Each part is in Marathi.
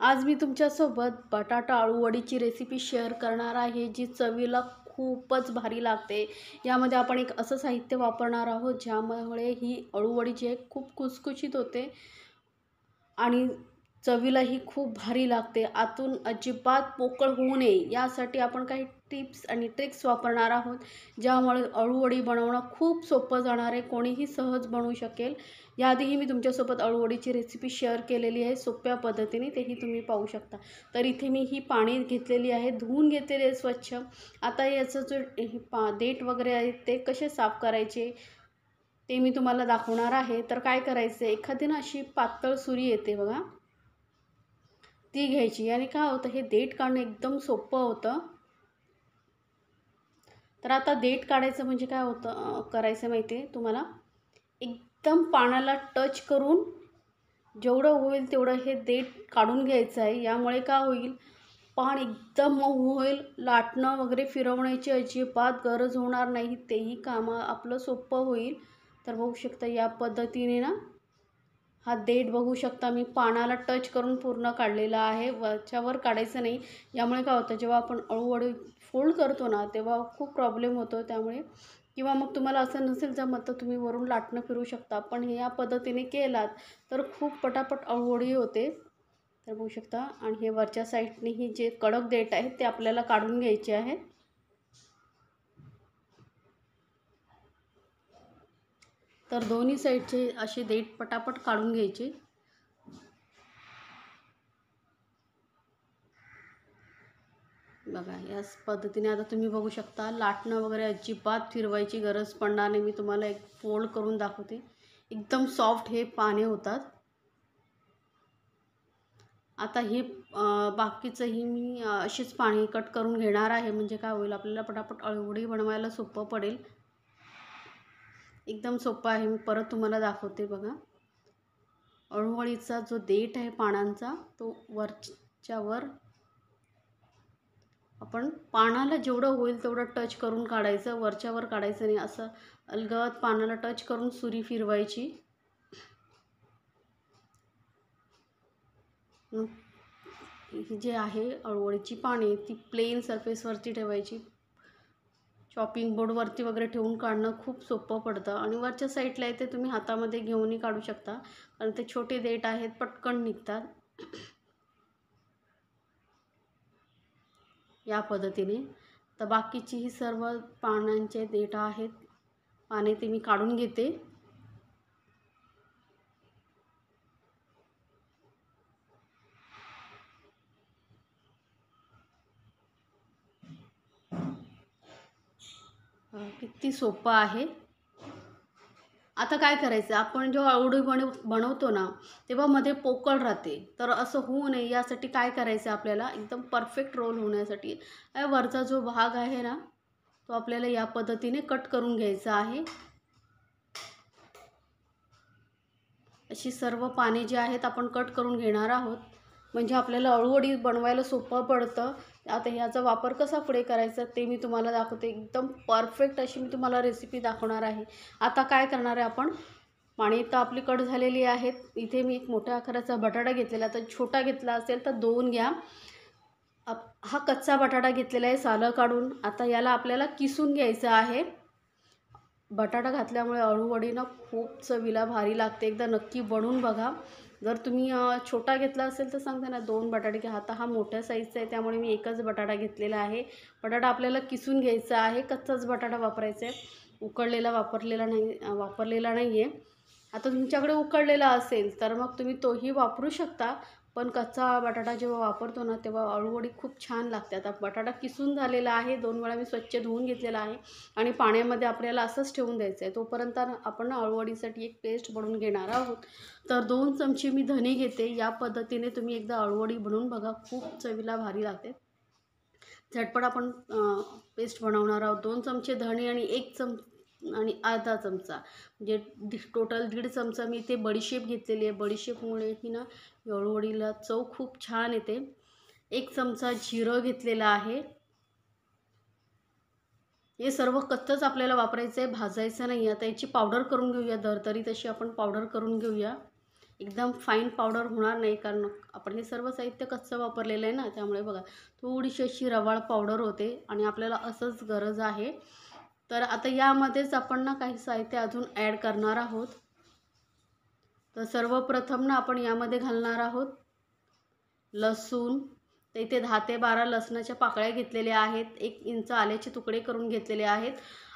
आज मी तुमच्यासोबत बटाटा अळू वडीची रेसिपी शेअर करणार आहे, जी चवीला खूपच भारी लागते. यामध्ये आपण एक असं साहित्य वापरणार आहोत, ज्यामुळे ही अळू वडी जी आहे खूप खुसखुशीत होते आणि चवीलाही खूप भारी लागते. आतून अजिबात पोकळ होऊ नये यासाठी आपण काही टिप्स आणि ट्रिक्स वापरणार आहोत, ज्यामुळे अळूवडी बनवणं खूप सोपं जाणार आहे. कोणीही सहज बनवू शकेल. याआधीही मी तुमच्यासोबत अळूवडीची रेसिपी शेअर केलेली आहे सोप्या पद्धतीने, तेही तुम्ही पाहू शकता. तर इथे मी ही पाणी घेतलेली आहे, धुवून घेतलेली आहे स्वच्छ. आता याचं जो देठ वगैरे आहे ते कसे साफ करायचे ते मी तुम्हाला दाखवणार आहे. तर काय करायचं, एखादी ना अशी पातळ सुरी येते बघा, ती घ्यायची आणि काय होतं, हे देठ काढणं एकदम सोपं होतं. तर आता देठ काढायचं म्हणजे काय होतं, करायचं माहिती आहे तुम्हाला, एकदम पाण्याला टच करून जेवढं होईल तेवढं हे देठ काढून घ्यायचं आहे. यामुळे काय होईल, पान एकदम मऊ होईल, लाटणं वगैरे फिरवण्याची अजिबात गरज होणार नाही, तेही काम आपलं सोपं होईल. तर बघू शकता या पद्धतीने ना हा देठ बघू शकता, मी पानाला टच करून पूर्ण काढलेला आहे, वरच्यावर काढायचं नाही. यामुळे काय होतं, जेव्हा आपण अळूवडी फोल्ड करतो ना तेव्हा खूप प्रॉब्लेम होतो. त्यामुळे किंवा मग तुम्हाला असं नसेल जमत तर तुम्ही वरून लाटणं फिरू शकता, पण हे या पद्धतीने केलात तर खूप पटापट अळूवडी होते. तर बघू शकता, आणि हे वरच्या साईडने ही जे कडक देठ आहेत ते आपल्याला काढून घ्यायचे आहे. तर दोन्ही साईडचे असे देठ पटापट काढून घ्यायचे. बघा याच पद्धतीने आता तुम्ही बघू शकता, लाटणं वगैरे अजिबात फिरवायची गरज पडणार नाही. मी तुम्हाला एक फोल्ड करून दाखवते, एकदम सॉफ्ट हे पाने होतात. आता हे बाकीचंही मी अशीच पाणी कट करून घेणार आहे, म्हणजे काय होईल, आपल्याला पटापट अळूवडी बनवायला सोपं पडेल. एकदम सोपं आहे, मी परत तुम्हाला दाखवते. बघा, अळूवडीचा जो देठ आहे पानांचा तो वरच्यावर आपण पानाला जेवढं होईल तेवढं टच करून काढायचं, वरच्यावर काढायचं नाही. असं अलगद पानाला टच करून सुरी फिरवायची. ही जे आहे अळूवडीची पाने ती प्लेन सरफेसवरती ठेवायची. चॉपिंग बोर्डवरती वगैरे ठेवून काढणं खूप सोपं पडतं. आणि वरच्या साईडला आहे ते तुम्ही हातामध्ये घेऊनही काढू शकता, कारण ते छोटे देठ आहेत, पटकन निघतात. या पद्धतीने तर बाकीची ही सर्व पानांचे देठ आहेत, पाने ते मी काढून घेते. किती सोपं आहे. आता काय करायचं, आपण जेव्हा अळूवडी बनवतो ना तेव्हा मध्ये पोकळ राहते, तर असं होऊ नये यासाठी काय करायचं, आपल्याला एकदम परफेक्ट रोल होण्यासाठी वरचा जो भाग आहे ना तो आपल्याला या पद्धतीने कट करून घ्यायचा आहे. अशी सर्व पाने जी आहेत आपण कट करून घेणार आहोत, म्हणजे आपल्याला अळूवडी बनवायला सोपं पडतं. आता ह्याचा वापर कसा पुढे करायचा ते मी तुम्हाला दाखवते. एकदम परफेक्ट अशी मी तुम्हाला रेसिपी दाखवणार आहे. आता काय करणार आहे आपण, पाणी तर आपली कट झालेली आहेत. इथे मी एक मोठ्या आकाराचा बटाटा घेतलेला, तर छोटा घेतला असेल तर 2 घ्या. हा कच्चा बटाटा घेतलेला आहे सालं काढून. आता याला आपल्याला किसून घ्यायचं आहे. बटाटा घातल्यामुळे अळूवडी ना खूप चवीला भारी लागते. एकदा नक्की बनवून बघा. जर तुम्ही छोटा घेतला असेल तर सांगते ना 2 बटाटे घ्या. आता हा मोठ्या साईजचा आहे त्यामुळे मी एकच बटाटा घेतलेला आहे. बटाटा आपल्याला किसून घ्यायचा आहे, कच्चाच बटाटा वापरायचा आहे, उकडलेला वापरलेला नाही आहे. आता तुमच्याकडे उकडलेला असेल तर मग तुम्ही तोही वापरू शकता, पण कच्चा बटाटा जेव्हा वापरतो ना तेव्हा अळूवडी खूप छान लागते. आता बटाटा किसून झालेला आहे, 2 वेळा मी स्वच्छ धुवून घेतलेला आहे आणि पाण्यामध्ये आपल्याला असंच ठेवून द्यायचं आहे. तोपर्यंत आपण अळूवडीसाठी एक पेस्ट बनवून घेणार आहोत. तर 2 चमचे मी धने घेते. या पद्धतीने तुम्ही एकदा अळूवडी बनवून बघा, खूप चवीला भारी लागते. झटपट आपण पेस्ट बनवणार आहोत. 2 चमचे धणे आणि 1 आणि अर्धा चमचा, म्हणजे टोटल 1.5 चमचा मी ते बडीशेप घेतलेली आहे. बडीशेपमुळे ही ना अळूवडीला चव खूप छान येते. 1 चमचा जिरं घेतलेला आहे. हे सर्व कच्चंच आपल्याला वापरायचं आहे, भाजायचं नाही. आता याची पावडर करून घेऊया, दरदरीत अशी आपण पावडर करून घेऊया. एकदम फाईन पावडर होणार नाही, कारण आपण हे सर्व साहित्य कच्चं वापरलेलं आहे ना, त्यामुळे बघा थोडीशी अशी रवाळ पावडर होते आणि आपल्याला असंच गरज आहे. तर आता यामध्येच आपण ना काही साहित्य अजून ॲड करणार आहोत. तर सर्वप्रथम ना आपण यामध्ये घालणार आहोत लसूण. तर इथे 10 ते 12 लसणाच्या पाकळ्या घेतलेल्या आहेत, 1 इंच आल्याचे तुकडे करून घेतलेले आहेत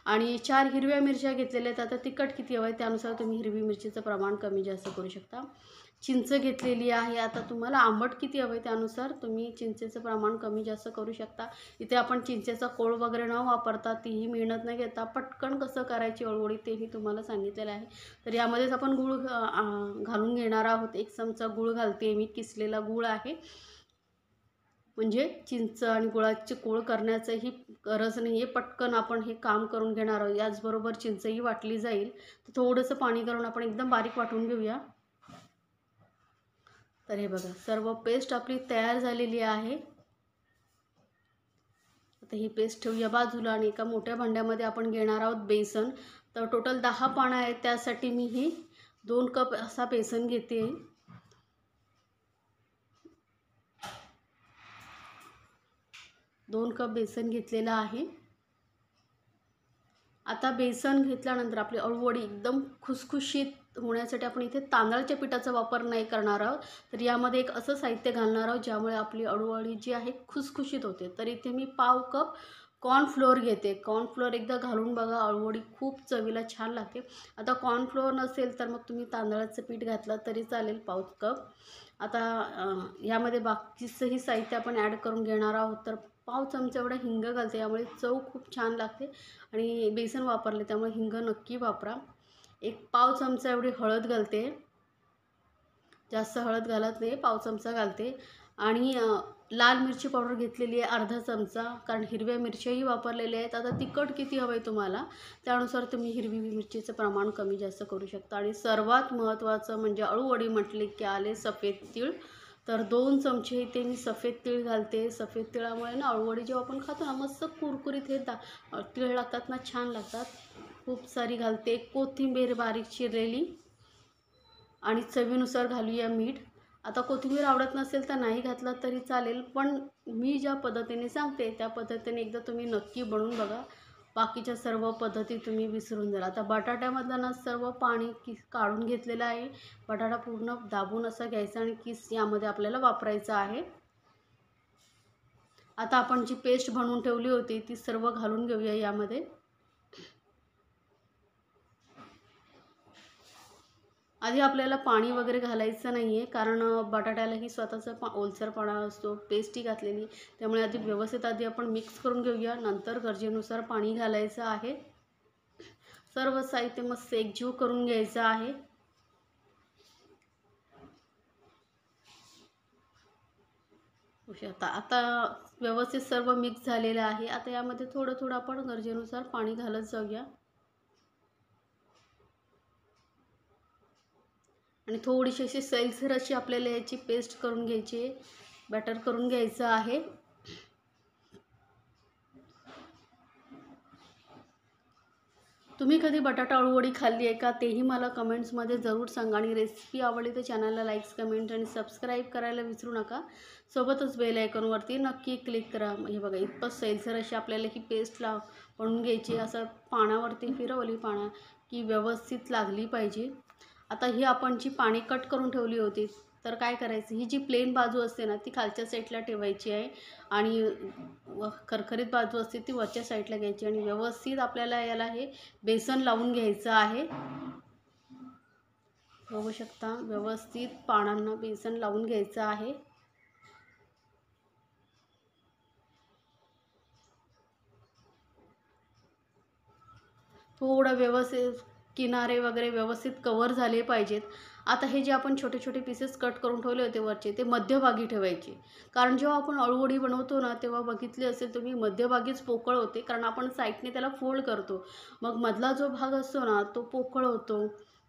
आणि 4 हिरव्या मिरच्या घेतलेल्या आहेत. आता तिखट किती हवं आहे त्यानुसार तुम्ही हिरवी मिरचीचं प्रमाण कमी जास्त करू शकता. चिंच घेतलेली आहे. आता तुम्हाला आंबट किती हवं आहे त्यानुसार तुम्ही चिंचेचं प्रमाण कमी जास्त करू शकता. इथे आपण चिंचेचा कोळ वगैरे न वापरता, तीही मेहनत न घेता पटकन कसं करायची अळूवडी तेही तुम्हाला सांगितलेलं आहे. तर यामध्येच आपण गूळ घालून घेणार आहोत. 1 चमचा गूळ घालते मी, किसलेला गूळ आहे. म्हणजे चिंच आणि गुळाची कोळ करण्याचंही गरज नाही आहे, पटकन आपण हे काम करून घेणार आहोत. याचबरोबर चिंचही वाटली जाईल. तर थोडंसं पाणी करून आपण एकदम बारीक वाटून घेऊया. तर हे बघा सर्व पेस्ट आपली तयार झालेली आहे. आता ही पेस्ट ठेवूया बाजूला आणि एका मोठ्या भांड्यामध्ये आपण घेणार आहोत बेसन. तर टोटल 10 पानं आहेत, त्यासाठी मी ही 2 कप असा बेसन घेते. 2 कप बेसन घेतलेलं आहे. आता बेसन घेतल्यानंतर आपली अळूवडी एकदम खुसखुशीत होण्यासाठी आपण इथे तांदळाच्या पिठाचा वापर नाही करणार आहोत. तर यामध्ये एक असं साहित्य घालणार आहोत ज्यामुळे आपली अळूवडी जी आहे खुसखुशीत होते. तर इथे मी पाव कप कॉर्नफ्लोअर घेते. कॉर्नफ्लोअर एकदा घालून बघा, अळूवडी खूप चवीला छान लागते. आता कॉर्नफ्लोअर नसेल तर मग तुम्ही तांदळाचं पीठ घातलं तरी चालेल, पाव कप. आता यामध्ये बाकीचंही साहित्य आपण ॲड करून घेणार आहोत. तर पाव चमचा एवढा हिंग घालते, यामुळे चव खूप छान लागते आणि बेसन वापरले त्यामुळे हिंग नक्की वापरा. 1 पाव चमचा एवढी हळद घालते, जास्त हळद घालत नाही, पाव चमचा घालते. आणि लाल मिरची पावडर घेतलेली आहे अर्धा चमचा, कारण हिरव्या मिरच्याही वापरलेल्या आहेत. आता तिखट किती हवं आहे तुम्हाला त्यानुसार तुम्ही हिरवी मिरचीचं प्रमाण कमी जास्त करू शकता. आणि सर्वात महत्त्वाचं म्हणजे अळूवडी म्हटले की आले सफेद तीळ. तर 2 चमचे इथे मी सफेद तीळ घालते. सफेद तिळामुळे ना अळूवडी जेव्हा आपण खातो ना मस्त कुरकुरीत हे तीळ लागतात ना, छान लागतात. खूप सारी घालते. कोथिंबीर बारीक चिरलेली आणि चवीनुसार घालूया मीठ. आता कोथिंबीर आवडत नसेल तर नाही घातलं तरी चालेल, पण मी ज्या पद्धतीने सांगते त्या पद्धतीने एकदा तुम्ही नक्की बनवून बघा. बाकीच्या सर्व पद्धती तुम्ही विसरून जाल. आता बटाट्यामधलं ना सर्व पाणी काढून घेतलेलं आहे. बटाटा पूर्ण दाबून असा घ्यायचा आणि किस यामध्ये आपल्याला वापरायचा आहे. आता आपण जी पेस्ट बनवून ठेवली होती ती सर्व घालून घेऊया यामध्ये. आधी आपल्याला पाणी वगैरे घालायचं नाही आहे, कारण बटाट्यालाही स्वतःचा ओलसरपणा असतो, पेस्टही घातलेली, त्यामुळे आधी व्यवस्थित आपण मिक्स करून घेऊया. नंतर गरजेनुसार पाणी घालायचं आहे. सर्व साहित्य मस्त एकजीव करून घ्यायचं आहे. आता व्यवस्थित सर्व मिक्स झालेलं आहे. आता यामध्ये थोडं थोडं आपण गरजेनुसार पाणी घालत जाऊया आणि थोडीशी अशी सैलसर अशी आपल्याला याची पेस्ट करून घ्यायची, बॅटर करून घ्यायचं आहे. तुम्ही कधी बटाटा अळूवडी खाल्ली आहे का तेही मला कमेंट्समध्ये जरूर सांगा. आणि रेसिपी आवडली तर चॅनलला लाईक्स, कमेंट आणि सबस्क्राईब करायला विसरू नका. सोबतच बेल आयकॉनवरती नक्की क्लिक करा. हे बघा इतकं सैलसर अशी आपल्याला ही पेस्ट बनवून घ्यायची. असं पाण्यावरती फिरवली की व्यवस्थित लागली पाहिजे. आता ही आपण जी पाणी कट करून ठेवली होती तर काय करायचं, ही जी प्लेन बाजू असते ना ती खालच्या साईडला ठेवायची आहे आणि खरखरीत बाजू असते ती वरच्या साईडला घ्यायची आणि व्यवस्थित आपल्याला याला हे बेसन लावून घ्यायचं आहे. बघू शकता व्यवस्थित पानांना बेसन लावून घ्यायचं आहे. थोडं व्यवस्थित किनारे वगैरे व्यवस्थित कवर झाले पाहिजेत. आता हे जे आपण छोटे छोटे पीसेस कट करून ठेवले होते वरचे ते मध्यभागी ठेवायचे, कारण जेव्हा आपण अळूवडी बनवतो ना तेव्हा बघितले असेल तुम्ही मध्यभागीच पोकळ होते, कारण आपण साईडने त्याला फोल्ड करतो. मग मधला जो भाग असतो ना तो पोकळ होतो.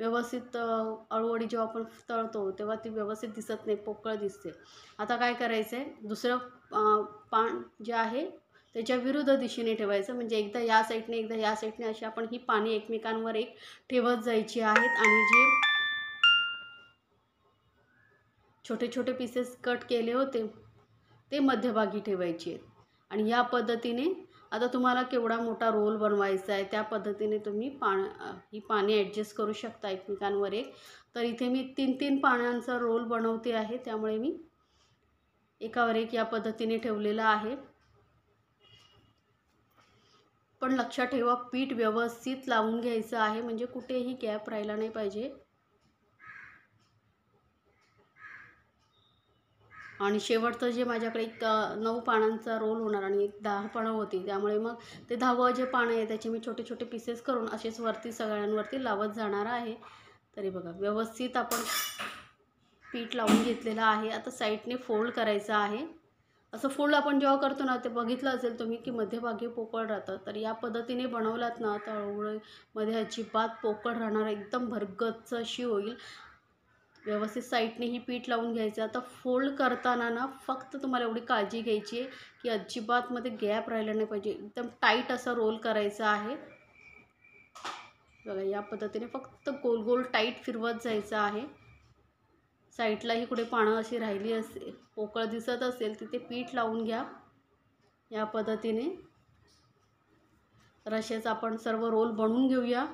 व्यवस्थित अळूवडी जेव्हा आपण तळतो तेव्हा ती व्यवस्थित दिसत नाही, पोकळ दिसते. आता काय करायचं आहे, दुसरं पान जे आहे त्याच्या विरुद्ध दिशेने ठेवायचं, म्हणजे एकदा या साईडने एकदा या साईडने अशी आपण ही पाने एकमेकांवर एक ठेवत जायची आहेत. आणि जे छोटे छोटे पीसेस कट केले होते ते मध्यभागी ठेवायचे आहेत. आणि या पद्धतीने आता तुम्हाला केवढा मोठा रोल बनवायचा आहे त्या पद्धतीने तुम्ही ही पाने ॲडजस्ट करू शकता एकमेकांवर एक. तर इथे मी 3-3 पानांचा रोल बनवते आहे, त्यामुळे मी एकावर एक या पद्धतीने ठेवलेला आहे. पण लक्षात ठेवा, पीठ व्यवस्थित लावून घ्यायचं आहे, म्हणजे कुठेही गॅप राहिला नाही पाहिजे. आणि शेवटचं जे माझ्याकडे एक 9 पानांचा रोल होणार आणि एक 10 पानं होती, त्यामुळे मग ते 10वं जे पान आहे त्याचे मी छोटे छोटे पीसेस करून असेच वरती सगळ्यांवरती लावत जाणार आहे. तरी बघा, व्यवस्थित आपण पीठ लावून घेतलेलं आहे. आता साईडने फोल्ड करायचं आहे. असं फोल्ड आपण जेव्हा करतो ना, ते बघितलं असेल तुम्ही की मध्यभागी पोकळ राहतं. तर या पद्धतीने बनवलात ना तर अळूवडीमध्ये अजिबात पोकळ राहणार, एकदम भरगच्च अशी होईल. व्यवस्थित साईडने ही पीठ लावून घ्यायचं. आता फोल्ड करताना ना फक्त तुम्हाला एवढी काळजी घ्यायची आहे की अजिबात मध्ये गॅप राहिला नाही पाहिजे, एकदम टाईट असा रोल करायचा आहे. बघा, या पद्धतीने फक्त गोल गोल टाईट फिरवत जायचं आहे. साईडलाही कुठे पानं अशी राहिली असेल, पोकळ दिसत असेल, तिथे पीठ लावून घ्या या पद्धतीने. तर असेच आपण सर्व रोल बनवून घेऊया.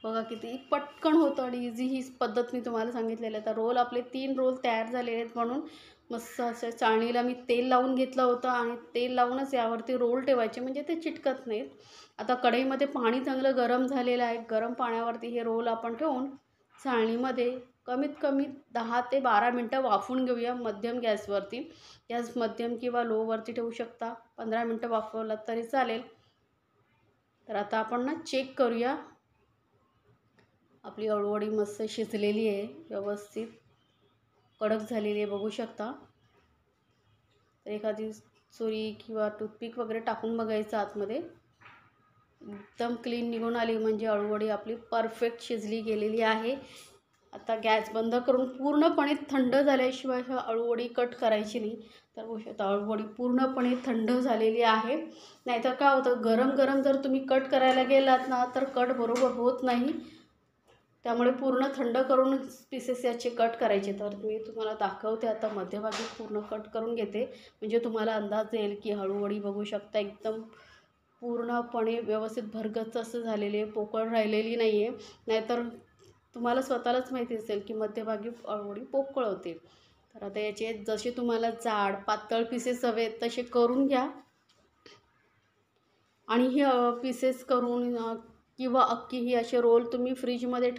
बघा किती पटकन होतं आणि इझी ही पद्धत मी तुम्हाला सांगितलेलं आहे. तर रोल आपले 3 रोल तयार झालेले आहेत. म्हणून मस्त असं चाळणीला मी तेल लावून घेतलं होतं आणि तेल लावूनच यावरती रोल ठेवायचे, म्हणजे ते चिटकत नाहीत. आता कढईमध्ये पाणी चांगलं गरम झालेलं आहे. गरम पाण्यावरती हे रोल आपण ठेवून चाळणीमध्ये कमीत कमी 10 ते 12 मिनटं वाफवून घेऊया मध्यम गॅसवरती. गॅस मध्यम किंवा लोवरती ठेवू शकता. 15 मिनटं वाफवलं तरी चालेल. तर आता आपण ना चेक करूया. आपली अळूवडी मस्त शिजलेली आहे, व्यवस्थित कडक झालेली आहे, बघू शकता. तर एखादी सुरी किंवा टूथपिक वगैरे टाकून बघायचं आतमध्ये. एकदम क्लीन निघून आली म्हणजे अळूवडी आपली परफेक्ट शिजली गेलेली आहे. आता गॅस बंद करून पूर्णपणे थंड झाल्याशिवाय अळूवडी कट करायची नाही. तर बघू शकता अळूवडी पूर्णपणे थंड झालेली आहे. नाहीतर काय होतं, गरम गरम जर तुम्ही कट करायला गेलात ना तर कट बरोबर होत नाही. त्यामुळे पूर्ण थंड करून पीसेस याचे कट करायचे. तर मी तुम्हाला दाखवते आता मध्यभागी पूर्ण कट करून घेते, म्हणजे तुम्हाला अंदाज येईल की अळूवडी बघू शकता एकदम पूर्णपणे व्यवस्थित भरगच्च असं झालेली आहे, पोकळ राहिलेली नाही आहे. नाहीतर तुम्हाला स्वतःलाच माहिती असेल की मध्यभागी अळूवडी पोकळ होते. तर आता याचे जसे तुम्हाला जाड पातळ पीसेस हवे तसे करून घ्या. आणि हे पीसेस करून किंवा अख्खी ही असे रोल तुम्ही फ्रीजमध्ये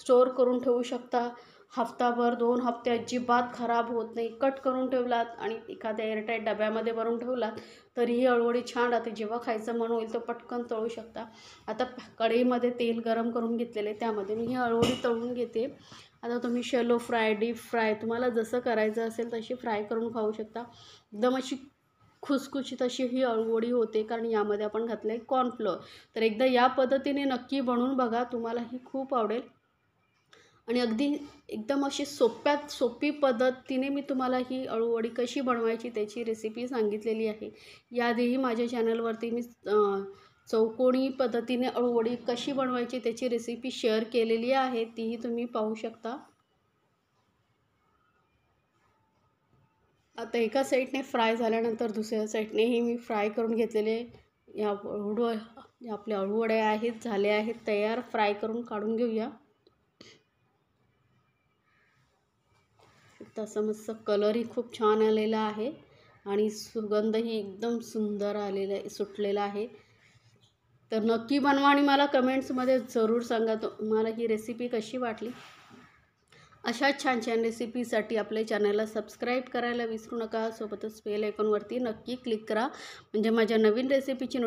स्टोअर करून ठेवू शकता. हफ्ताभर 2 हफ्ते अजिबात खराब होत नाही. कट करून ठेवलात आणि एखाद्या एअरटाईट डब्यामध्ये भरून ठेवलात तरीही अळूवडी छान राहते. जेव्हा खायचं मन होईल तर पटकन तळू शकता. आता कढईमध्ये तेल गरम करून घेतलेले, त्यामध्ये मी ही अळूवडी तळून घेते. आता तुम्ही शॅलो फ्राय, डीप फ्राय तुम्हाला जसं करायचं असेल तशी फ्राय करून खाऊ शकता. एकदम अशी खुसखुशीत अशी ही अळूवडी होते, कारण यामध्ये आपण घातलं आहे कॉर्नफ्लोअर. तर एकदा या पद्धतीने नक्की बनवून बघा, तुम्हाला ही खूप आवडेल. आणि अगदी एकदम अशी सोप्यात सोपी पद्धतीने मी तुम्हाला ही अळूवडी कशी बनवायची त्याची रेसिपी सांगितलेली आहे. याआधीही माझ्या चॅनलवरती मी चौकोनी पद्धतीने अळूवडी कशी बनवायची त्याची रेसिपी शेअर केलेली आहे, तीही तुम्ही पाहू शकता. आता एका साईडने फ्राय झाल्यानंतर दुसऱ्या साईडनेही मी फ्राय करून घेतलेले या आपल्या अळूवड्या आहेत, झाल्या आहेत तयार. फ्राय करून काढून घेऊया. तसं मस्त कलरही खूप छान आलेला आहे आणि सुगंधही एकदम सुंदर आलेला आहे, सुटलेला आहे. तर नक्की बनवा आणि मला कमेंट्समध्ये जरूर सांगा तुम्हाला ही रेसिपी कशी वाटली. अशा छान छान रेसिपीसाठी आपल्या चॅनलला सबस्क्राईब करायला विसरू नका. सोबतच बेल आयकॉनवरती नक्की क्लिक करा, म्हणजे माझ्या नवीन रेसिपीची